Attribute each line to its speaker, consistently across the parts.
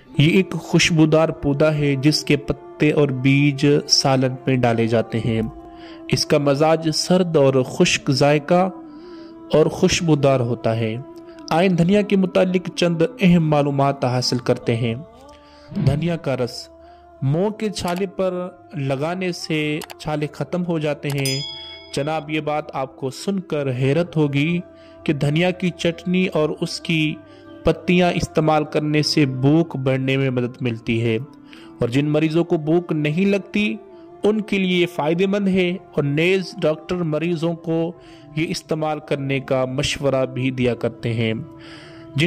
Speaker 1: یہ ایک خوشبودار پودا ہے جس کے پتے اور بیج سالن میں ڈالے جاتے ہیں۔ اس کا مزاج سرد اور خشک ذائقہ اور خوشبودار ہوتا ہے۔ آئیں دھنیا کے متعلق چند اہم معلومات حاصل کرتے ہیں۔ دھنیا کا رس منہ کے چھالے پر لگانے سے چھالے ختم ہو جاتے ہیں۔ جناب یہ بات آپ کو سن کر حیرت ہوگی کہ دھنیا کی چٹنی اور اس کی پتیاں استعمال کرنے سے بھوک بڑھنے میں مدد ملتی ہے، اور جن مریضوں کو بھوک نہیں لگتی ان کے لیے یہ فائدہ مند ہے، اور نیز ڈاکٹر مریضوں کو یہ استعمال کرنے کا مشورہ بھی دیا کرتے ہیں۔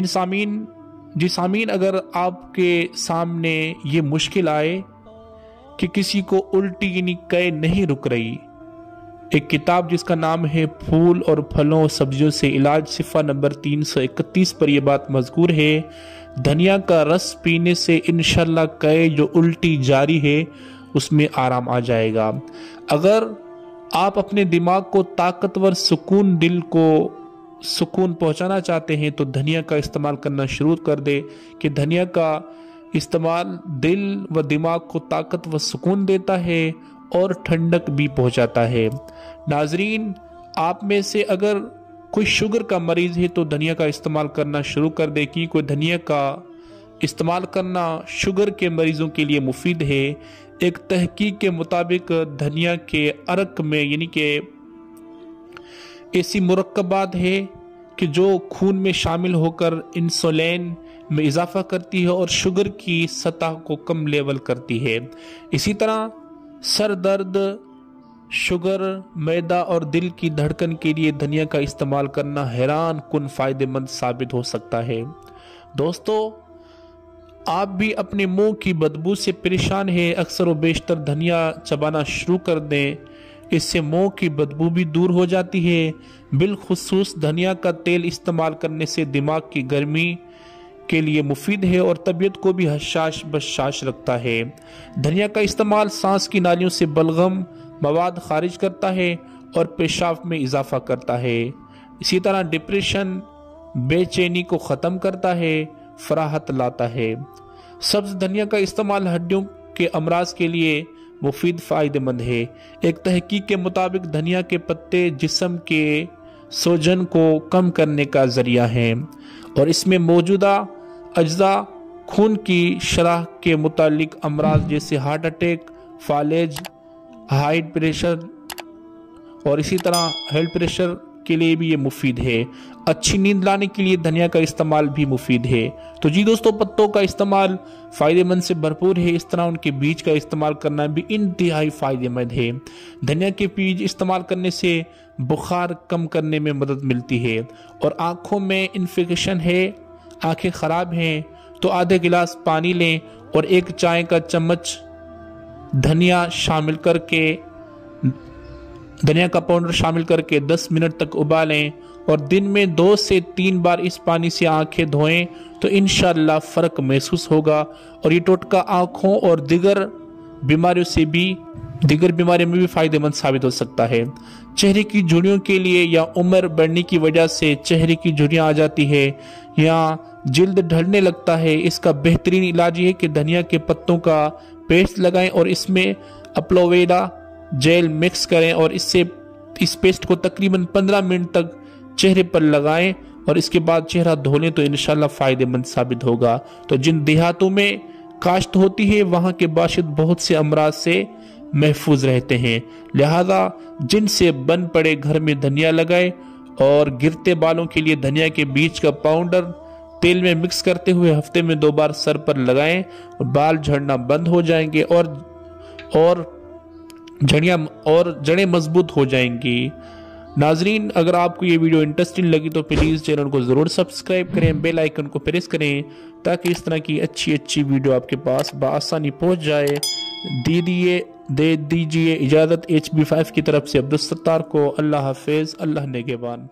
Speaker 1: سامعین اگر آپ کے سامنے یہ مشکل آئے کہ کسی کو الٹی یعنی قے نہیں رک رہی، ایک کتاب جس کا نام ہے پھول اور پھلوں سبزیوں سے علاج صفحہ نمبر 331 پر یہ بات مذکور ہے، دھنیا کا رس پینے سے انشاءاللہ قے جو الٹی جاری ہے اس میں آرام آ جائے گا۔ اگر آپ اپنے دماغ کو طاقتور دل کو سکون پہنچانا چاہتے ہیں تو دھنیا کا استعمال کرنا شروع کر دے، کہ دھنیا کا استعمال دل و دماغ کو طاقت و سکون دیتا ہے اور ٹھنڈک بھی پہنچاتا ہے۔ ناظرین، آپ میں سے اگر کوئی شوگر کا مریض ہے تو دھنیا کا استعمال کرنا شروع کر دے، کہ کوئی دھنیا کا استعمال کرنا شوگر کے مریضوں کے لیے مفید ہے۔ ایک تحقیق کے مطابق دھنیا کے عرق میں یعنی کہ ایسی مرکبات ہے کہ جو خون میں شامل ہو کر انسولین میں اضافہ کرتی ہے اور شوگر کی سطح کو کم لیول کرتی ہے۔ اسی طرح سر درد، شوگر، معدہ اور دل کی دھڑکن کے لیے دھنیا کا استعمال کرنا حیران کن فائدہ مند ثابت ہو سکتا ہے۔ دوستو، آپ بھی اپنے منہ کی بدبو سے پریشان ہیں، اکثر و بیشتر دھنیا چبانا شروع کر دیں، اس سے منہ کی بدبو بھی دور ہو جاتی ہے۔ بالخصوص دھنیا کا تیل استعمال کرنے سے دماغ کی گرمی کے لیے مفید ہے اور طبیعت کو بھی حشاش بشاش رکھتا ہے۔ دھنیا کا استعمال سانس کی نالیوں سے بلغم مواد خارج کرتا ہے اور پیشاب میں اضافہ کرتا ہے۔ اسی طرح ڈپریشن، بے چینی کو ختم کرتا ہے، فراحت لاتا ہے۔ سبز دھنیا کا استعمال ہڈیوں کے امراض کے لیے مفید فائدہ مند ہے۔ ایک تحقیق کے مطابق دھنیا کے پتے جسم کے سوجن کو کم کرنے کا ذریعہ ہیں، اور اس میں موجودہ اجزاء خون کی شرح کے متعلق امراض جیسے ہارٹ اٹیک، فالج، ہائی پریشر اور اسی طرح ہیلتھ پریشر کے لیے بھی یہ مفید ہے۔ اچھی نیند لانے کے لیے دھنیا کا استعمال بھی مفید ہے۔ تو جی دوستو، پتوں کا استعمال فائدہ مند سے بھرپور ہے، اس طرح ان کے بیج کا استعمال کرنا بھی انتہائی فائدہ مند ہے۔ دھنیا کے بیج استعمال کرنے سے بخار کم کرنے میں مدد ملتی ہے، اور آنکھوں میں انفیکشن ہے، آنکھیں خراب ہیں تو آدھے گلاس پانی لیں اور ایک چائے کا چمچ دھنیا کا پاؤڈر شامل کر کے 10 منٹ تک ابالیں، اور دن میں 2 سے 3 بار اس پانی سے آنکھیں دھوئیں تو انشاءاللہ فرق محسوس ہوگا، اور یہ ٹوٹکا آنکھوں اور دیگر بیماریوں میں بھی فائدہ مند ثابت ہو سکتا ہے۔ چہرے کی جھریوں کے لیے یا عمر بڑھنے کی وجہ سے چہرے کی جھریاں آ جاتی ہے یا جلد ڈھلنے لگتا ہے، اس کا بہترین علاج یہ ہے کہ دھنیا کے پتوں کا پیسٹ لگائیں اور اس میں اپلوویرا جیل مکس کریں، اور اس پیسٹ کو تقریباً 15 منٹ تک چہرے پر لگائیں اور اس کے بعد چہرہ دھو لیں تو انشاءاللہ فائدہ مند ثابت ہوگا۔ تو جن دیہاتوں میں کاشت ہوتی ہے وہاں کے باشد بہت سے امراض سے محفوظ رہتے ہیں، لہذا جن سے بن پڑے گھر میں دھنیا لگائے، اور گرتے بالوں کے لیے دھنیا کے بیج کا پاؤڈر تیل میں مکس کرتے ہوئے ہفتے میں 2 بار سر پر لگائیں، اور بال جھڑنا بند ہو جائیں گے اور جڑیں مضبوط ہو جائیں گی۔ ناظرین، اگر آپ کو یہ ویڈیو انٹرسٹنگ لگی تو پلیز چینل کو ضرور سبسکرائب کریں، بیل آئیکن کو پریس کریں تاکہ اس طرح کی اچھی ویڈیو آپ کے پاس بآسانی پہنچ جائے۔ دے دیجئے اجازت HB5 کی طرف سے عبدالستار کو۔ اللہ حافظ، اللہ نگہبان۔